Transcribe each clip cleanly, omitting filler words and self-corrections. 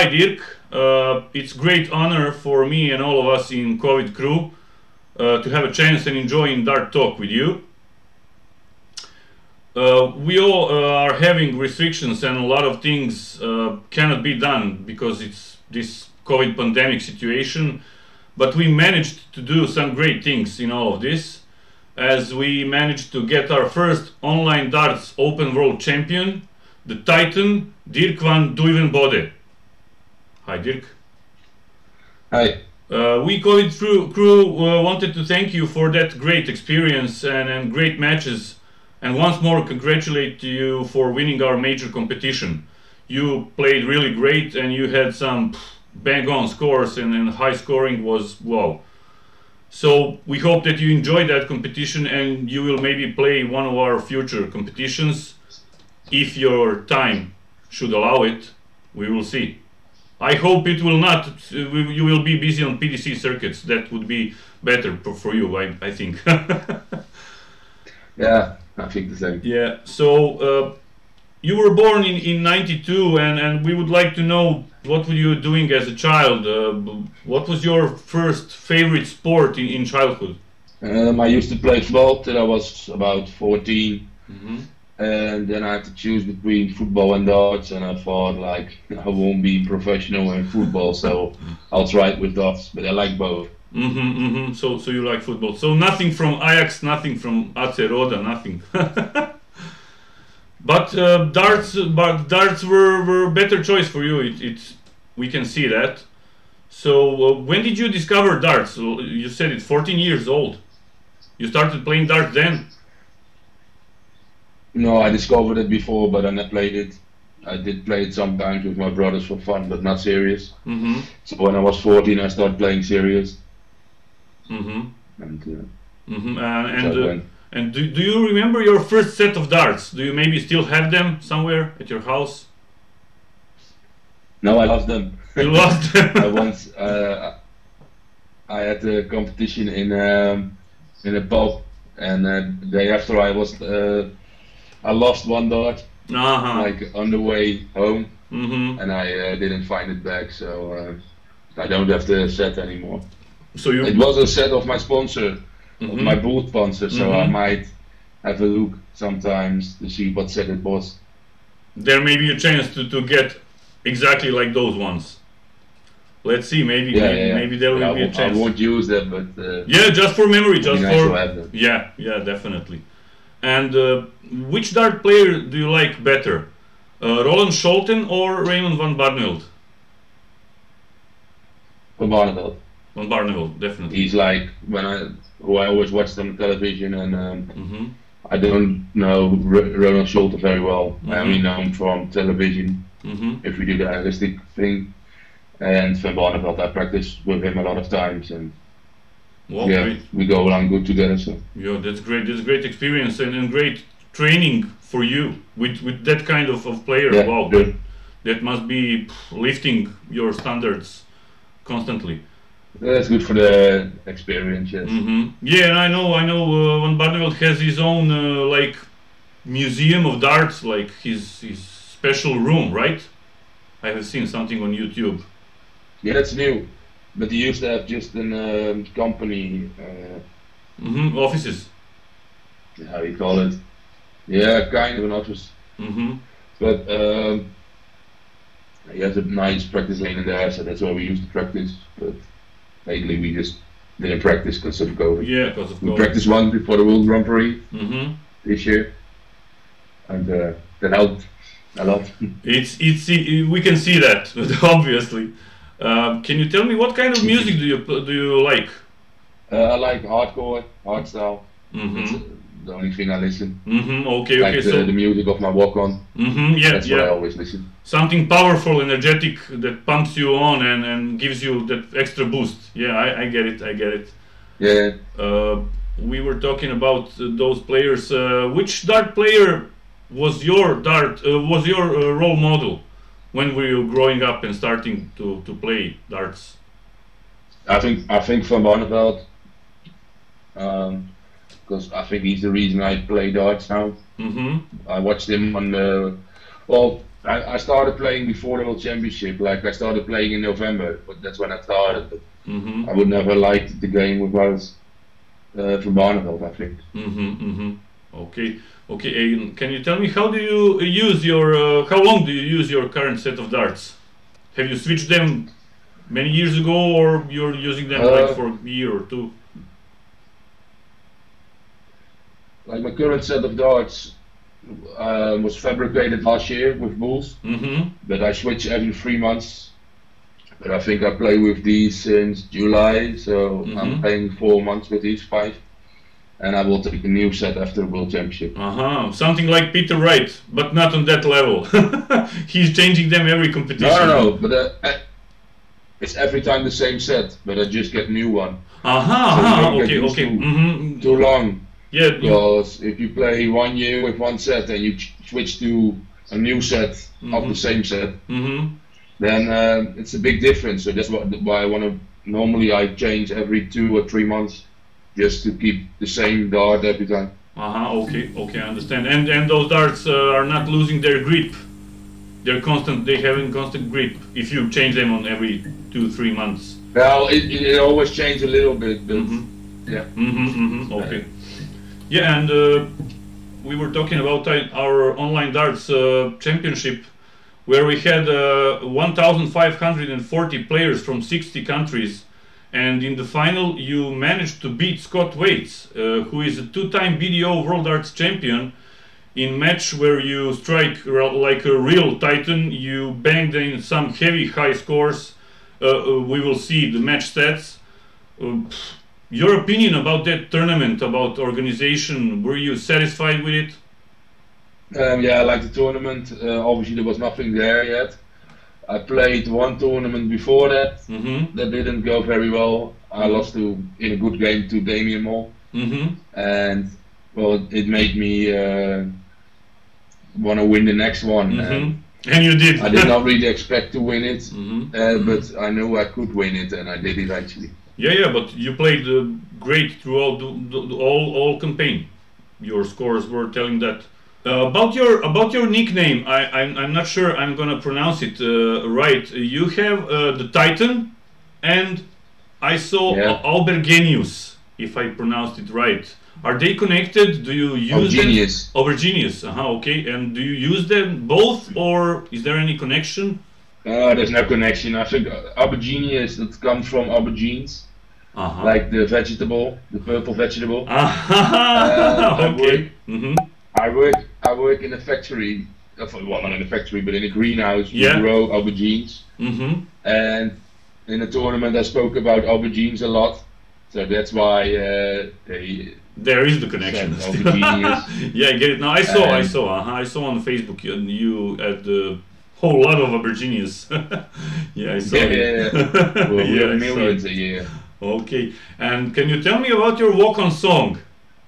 hi Dirk. It's great honor for me and all of us in COVID crew to have a chance and enjoying Dart Talk with you. We all are having restrictions and a lot of things cannot be done because it's this COVID pandemic situation, but we managed to do some great things in all of this, as we managed to get our first online darts open world champion, the Titan Dirk van Duijvenbode. Hi Dirk. Hi. We COVID crew wanted to thank you for that great experience and great matches, and once more congratulate you for winning our major competition. You played really great and you had some bang-on scores, and high scoring was wow. So we hope that you enjoyed that competition and you will maybe play one of our future competitions if your time should allow it. We will see. I hope it will not. You will be busy on PDC circuits. That would be better for you, I think. Yeah, I think the same. Yeah, so you were born in 92, and we would like to know what were you doing as a child? What was your first favorite sport in childhood? I used to play football till I was about 14. Mm-hmm. And then I had to choose between football and darts, and I thought, like, I won't be professional in football, so I'll try it with darts, but I like both. Mm-hmm, mm-hmm. So you like football. So nothing from Ajax, nothing from AC Roda, nothing. But darts were a better choice for you. We can see that. So when did you discover darts? You said it's 14 years old. You started playing darts then? No, I discovered it before, but I never played it. I did play it sometimes with my brothers for fun, but not serious. Mm-hmm. So when I was 14, I started playing serious. Mm-hmm. And And do you remember your first set of darts? Do you maybe still have them somewhere at your house? No, I lost them. You lost them? I once I had a competition in a pub, and the day after I lost one dart, like on the way home, and I didn't find it back, so I don't have the set anymore. So it was a set of my sponsor, of my boot sponsor, so I might have a look sometimes to see what set it was. There may be a chance to get exactly like those ones. Let's see, maybe there will be a chance. I won't use them, but yeah, just for memory, just nice for to have them. yeah, definitely. And which dart player do you like better, Roland Scholten or Raymond van Barneld? Van Barneld. Van Barneld, definitely. He's like who I always watched on television, and I don't know Roland Scholten very well. I only know him from television. If we do the realistic thing, and Van Barneld, I practice with him a lot of times, and well, yeah, great. we go along good together. So yeah, that's great. That's great experience and great training for you with that kind of player. yeah, wow, good. that must be lifting your standards constantly. That's good for the experience. Yes. Yeah, and I know. Van Barneveld has his own like museum of darts, like his special room, right? I have seen something on YouTube. Yeah, that's new, but he used to have just a company. Offices. How you call it? Yeah, kind of an office. But he has a nice practice lane in there, so that's where we used to practice. But lately we just didn't practice because of COVID. Yeah, because of COVID. We practiced one before the World Grand Prix this year, and that helped a lot. We can see that obviously. Can you tell me what kind of music do you like? I like hardcore, hardstyle. That's the only thing I listen. Okay, like so the music of my Wacom. Yeah, that's what I always listen. Something powerful, energetic that pumps you on and gives you that extra boost. Yeah, I get it. Yeah. We were talking about those players. Which dart player was your role model when were you growing up and starting to play darts? I think Van Barneveld, because I think he's the reason I play darts now. I watched him on I started playing before the World Championship. Like I started playing in November, but that's when I started. But I would never liked the game without van Barneld, I think. Okay. Okay. And can you tell me how do you use your? How long do you use your current set of darts? Have you switched them many years ago, or you're using them like for a year or two? Like my current set of darts was fabricated last year with bulls, but I switch every 3 months. But I think I play with these since July, so I'm playing 4 months with these 5. And I will take a new set after the World Championship. Something like Peter Wright, but not on that level. He's changing them every competition. No, but it's every time the same set, but I just get new one. Okay. Too long. Yeah. Because if you play 1 year with one set and you switch to a new set of the same set, then it's a big difference. So that's why I want to. Normally, I change every 2 or 3 months, just to keep the same dart every time. Okay, I understand. And those darts are not losing their grip. They're constant. They have constant grip. If you change them on every 2-3 months. Well, it always changes a little bit, but yeah. Okay. Yeah, and we were talking about our online darts championship, where we had 1,540 players from 60 countries, and in the final you managed to beat C.O.V.I.D, who is a 2-time BDO World Darts champion, in match where you strike like a real titan. You banged in some heavy high scores. We will see the match stats. Your opinion about that tournament, about organization, were you satisfied with it? Yeah, I like the tournament. Obviously there was nothing there yet. I played one tournament before that. That didn't go very well. I lost in a good game to Damien Moll. And well, it made me want to win the next one. And you did. I did not really expect to win it, but I knew I could win it, and I did it actually. Yeah, but you played great throughout the all campaign. Your scores were telling that. About your nickname, I'm not sure I'm gonna pronounce it right. You have the Titan, and I saw Aubergenius, if I pronounced it right. Are they connected? Do you use them? Aubergenius. Okay. And do you use them both, or is there any connection? There's no connection. I think Aubergenius, that comes from aubergines, like the vegetable, the purple vegetable. Okay. I work in a factory. Well, not in a factory, but in a greenhouse. We grow aubergines. And in a tournament, I spoke about aubergines a lot. So that's why there is the connection. Yeah, I get it now. I saw on Facebook you had a whole lot of aubergines. Yeah, I saw it. Well, millions a year. Okay, and can you tell me about your walk-on song,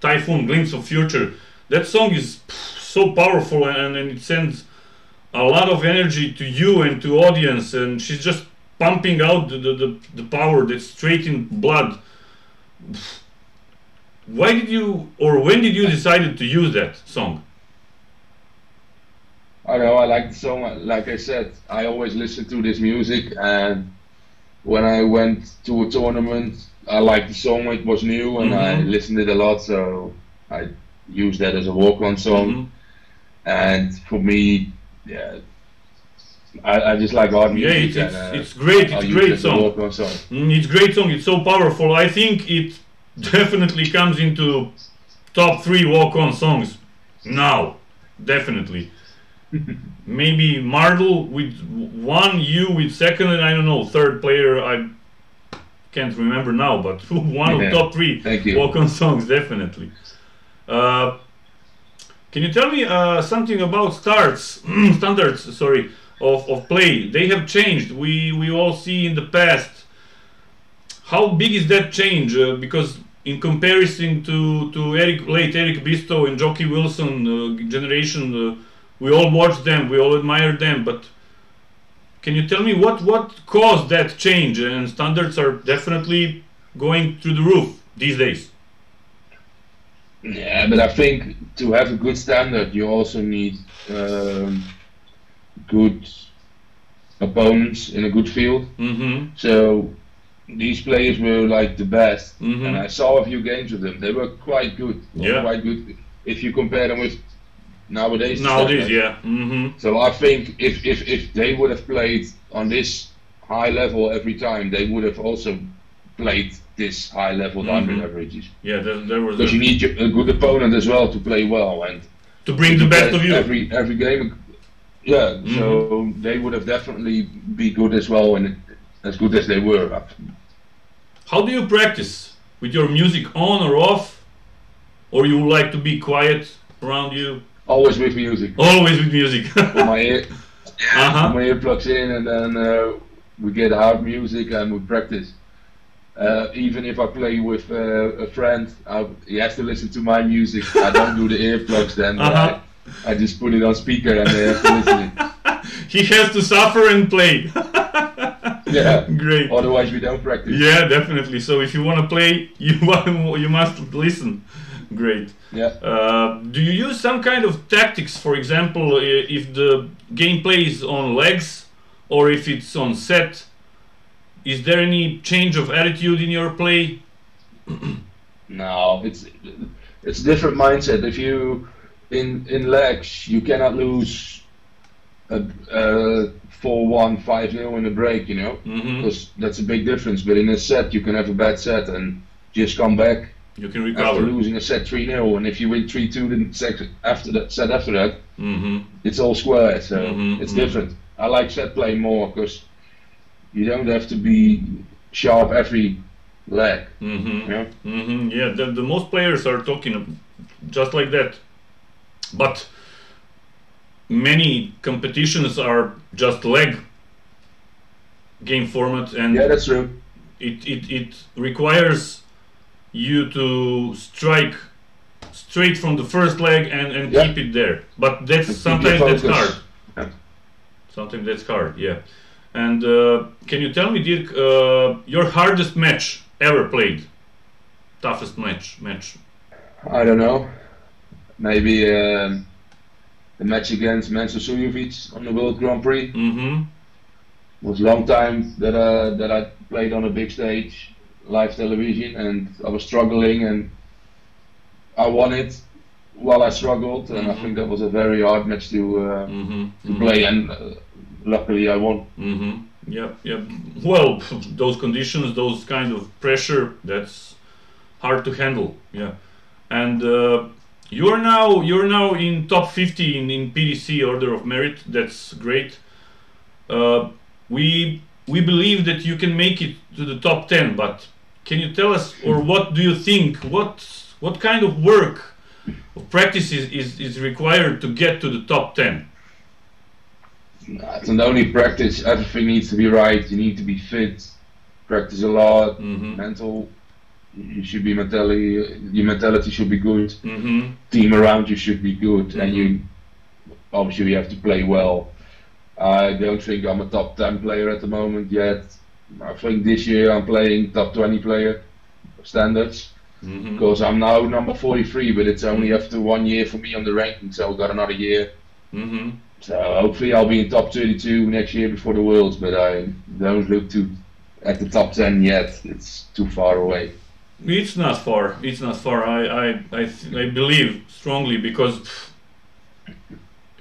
Typhoon, Glimpse of Future? That song is so powerful, and it sends a lot of energy to you and to audience, and she's just pumping out the power that's straight in blood. Why did you, or when did you decide to use that song? I know, I like the song. Like I said, I always listen to this music, and when I went to a tournament, I liked the song. It was new, and I listened to it a lot, so I used that as a walk-on song. And for me, yeah, I just like hard music. Yeah, it's great. It's a great song. It's a great song. It's so powerful. I think it definitely comes into top 3 walk-on songs now. Definitely. Maybe Mardel with 1, you with 2nd, and I don't know, 3rd player. I can't remember now, but one of top 3 walk-on songs, definitely. Can you tell me something about standards? Sorry. Of play? They have changed. We all see in the past. How big is that change? Because in comparison to late Eric Bisto and Jockey Wilson generation, we all watched them, we all admired them. But can you tell me what caused that change? And standards are definitely going through the roof these days. Yeah, but I think to have a good standard, you also need good opponents in a good field. So these players were like the best, and I saw a few games of them. They were quite good. Quite good if you compare them with nowadays. Yeah. So I think if they would have played on this high level every time, they would have also played this high level diamond averages. Yeah, there was. Because you need a good opponent as well to play well and to bring the best of you every game. Yeah, so they would have definitely be good as well, and as good as they were. How do you practice? With your music on or off, or you like to be quiet around you? Always with music. Always with music. Put my earplugs in, and then we get hard music and we practice. Even if I play with a friend, he has to listen to my music. I don't do the earplugs then. I just put it on speaker and they have to listen. He has to suffer and play. Yeah, great. Otherwise we don't practice. Yeah, definitely. So if you want to play, you must listen. Great. Yeah. Do you use some kind of tactics? For example, if the gameplay is on legs or if it's on set, is there any change of attitude in your play? No, it's different mindset. If you in legs, you cannot lose a 4-1, 5-0 in a break, you know, because that's a big difference. But in a set, you can have a bad set and just come back. You can recover after losing a set 3-0, and if you win 3-2 the set after that, it's all square. So it's different. I like set play more because you don't have to be sharp every leg. You know? Yeah, the most players are talking just like that. But many competitions are just leg game format, and yeah, that's true. It requires you to strike straight from the first leg and keep it there. But that's sometimes that's hard. Yeah. Sometimes that's hard. Yeah. And can you tell me, Dirk, your hardest match ever played? Toughest match? I don't know. Maybe the match against C.O.V.I.D on the World Grand Prix. It was a long time that I played on a big stage, live television, and I was struggling, and I won it while I struggled, and I think that was a very hard match to play, and luckily I won. Yeah. Well, those conditions, those kind of pressure, that's hard to handle. Yeah, and you're now in top 50 in PDC Order of Merit. That's great. We believe that you can make it to the top 10, but can you tell us, or what do you think? What kind of work, of practice is required to get to the top 10? It's not only practice. Everything needs to be right. You need to be fit. Practice a lot. Mental. You should be your mentality should be good. Team around you should be good, and you obviously have to play well. I don't think I'm a top 10 player at the moment yet. I think this year I'm playing top 20 player standards, because I'm now number 43, but it's only after 1 year for me on the ranking, so I've got another year. So hopefully I'll be in top 32 next year before the Worlds, but I don't look at the top 10 yet. It's too far away. It's not far. I believe strongly, because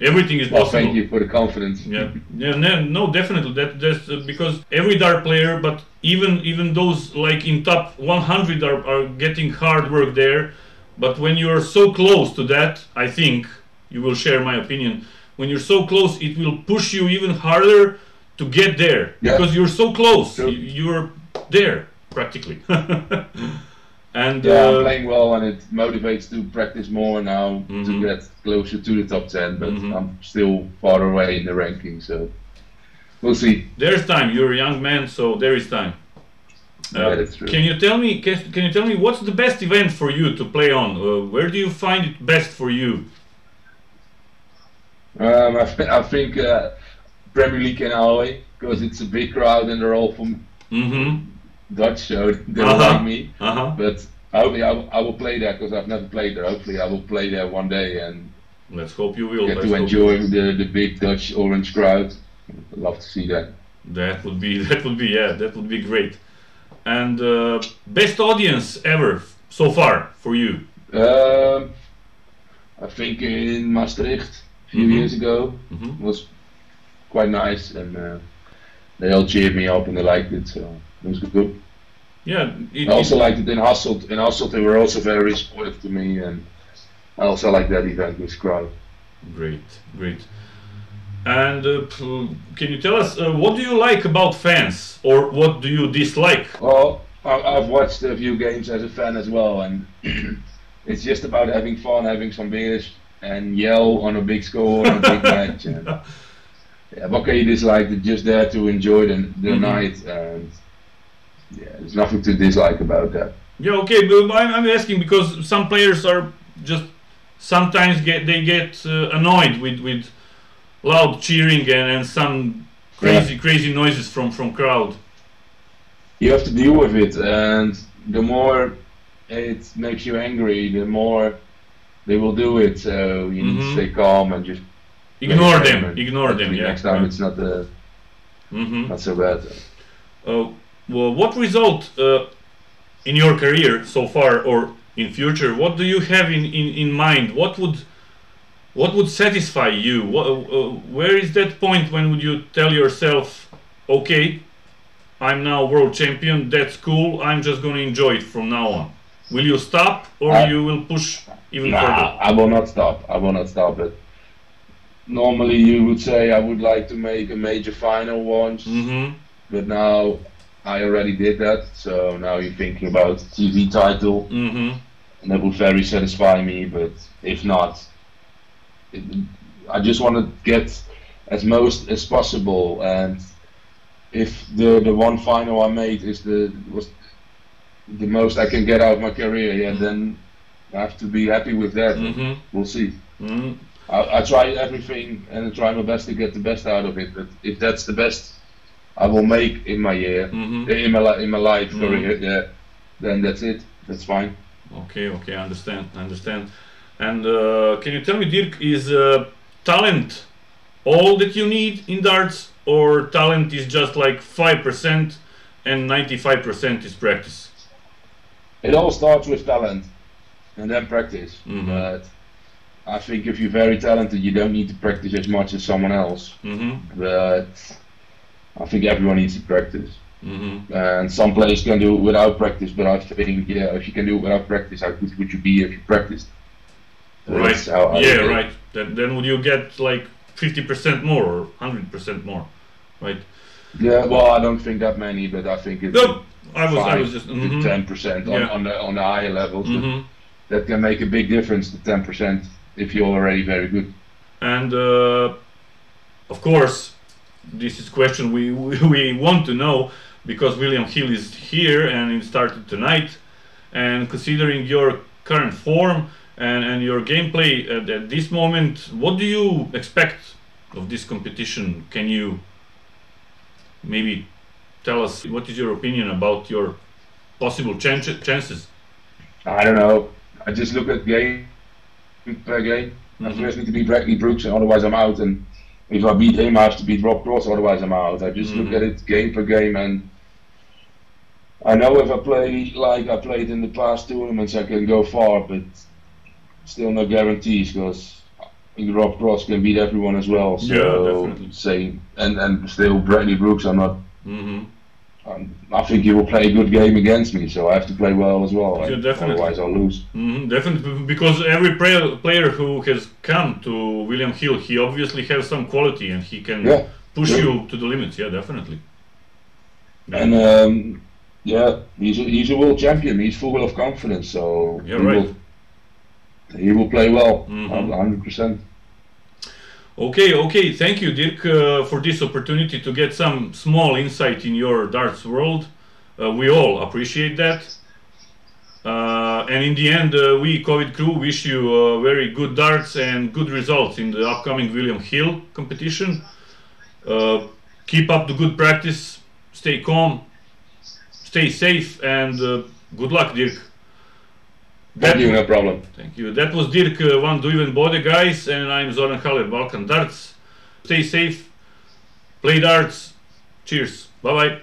everything is possible. Thank you for the confidence. No, definitely. That's because every dart player, but even those like in top 100 are getting hard work there. But when you are so close to that, I think you will share my opinion. When you're so close, it will push you even harder to get there, because you're so close. You're there practically. And I'm playing well, and it motivates to practice more now to get closer to the top 10, but I'm still far away in the ranking, so we'll see. There's time. You're a young man, so there is time. That's true. Can you tell me what's the best event for you to play on? Where do you find it best for you? I think Premier League in Norway, because it's a big crowd and they're all from Dutch, so they don't like me. But hopefully I will play there, because I've never played there. Hopefully I will play there one day, and Let's hope you will. Get to enjoy the big Dutch orange crowd. I'd love to see that. That would be yeah, that would be great. And best audience ever so far for you? I think in Maastricht a few years ago was quite nice, and they all cheered me up and they liked it, so it was good. Yeah. I also liked it in Hasselt. In Hasselt they were also very supportive to me, and I also like that event with crowd. Great, great. And can you tell us what do you like about fans, or what do you dislike? Well, I've watched a few games as a fan as well, and it's just about having fun, having some beers, and yell on a big score on a big match. And, yeah, what can you dislike? They're just there to enjoy the night, and yeah, there's nothing to dislike about that. Yeah, okay, but I'm asking because some players are just sometimes get annoyed with loud cheering and some crazy noises from crowd. You have to deal with it, and the more it makes you angry, the more they will do it. So you need to stay calm and just ignore them. Ignore them. Yeah. Next time it's not not so bad. Well, what result in your career so far, or in future, what do you have in mind? What would satisfy you? Where is that point when would you tell yourself, okay, I'm now world champion, that's cool, I'm just going to enjoy it from now on? Will you stop, or you will push even further? I will not stop. I will not stop it. Normally you would say I would like to make a major final once, but now I already did that, so now you're thinking about TV title, and that would very satisfy me, but if not, I just want to get as most as possible, and if the one final I made was the most I can get out of my career, yeah, then I have to be happy with that. We'll see. I try everything and I try my best to get the best out of it, but if that's the best I will make in my year, in my life career, yeah, then that's it. That's fine. Okay, I understand. And can you tell me, Dirk, is talent all that you need in darts, or talent is just like 5% and 95% is practice? It all starts with talent and then practice. But I think if you're very talented, you don't need to practice as much as someone else. But I think everyone needs to practice. And some players can do it without practice, but I think, yeah, if you can do it without practice, how good would you be if you practiced? Right. Right. Then would you get like 50% more or 100% more, right? Yeah. Well, I don't think that many, but I think it's. No, I was just 10% on the higher levels. That can make a big difference to 10% if you're already very good. And of course, this is a question we want to know, because William Hill is here and it started tonight, and considering your current form and your gameplay at this moment, what do you expect of this competition? Can you maybe tell us what is your opinion about your possible chances? I don't know. I just look at game per game. I first need to beat Bradley Brooks, and otherwise I'm out. And if I beat him, I have to beat Rob Cross, otherwise I'm out. I just look at it game per game, and I know if I play like I played in the past tournaments, I can go far, but still no guarantees, because Rob Cross can beat everyone as well. So yeah, definitely. Say, and still Bradley Brooks, I'm not. I think he will play a good game against me, so I have to play well as well. Yeah, definitely. Otherwise I'll lose. Definitely, because every player who has come to William Hill, he obviously has some quality and he can push you to the limits. Yeah, definitely. And yeah, he's a world champion. He's full of confidence, so he will play well, 100%. Okay, thank you, Dirk, for this opportunity to get some small insight in your darts world. We all appreciate that. And in the end, we C.O.V.I.D crew wish you very good darts and good results in the upcoming William Hill competition. Keep up the good practice, stay calm, stay safe, and good luck, Dirk. Thank you, no problem. Thank you. That was Dirk van Duijvenbode, guys, and I'm Zoran Haller, Balkan Darts. Stay safe, play darts. Cheers. Bye bye.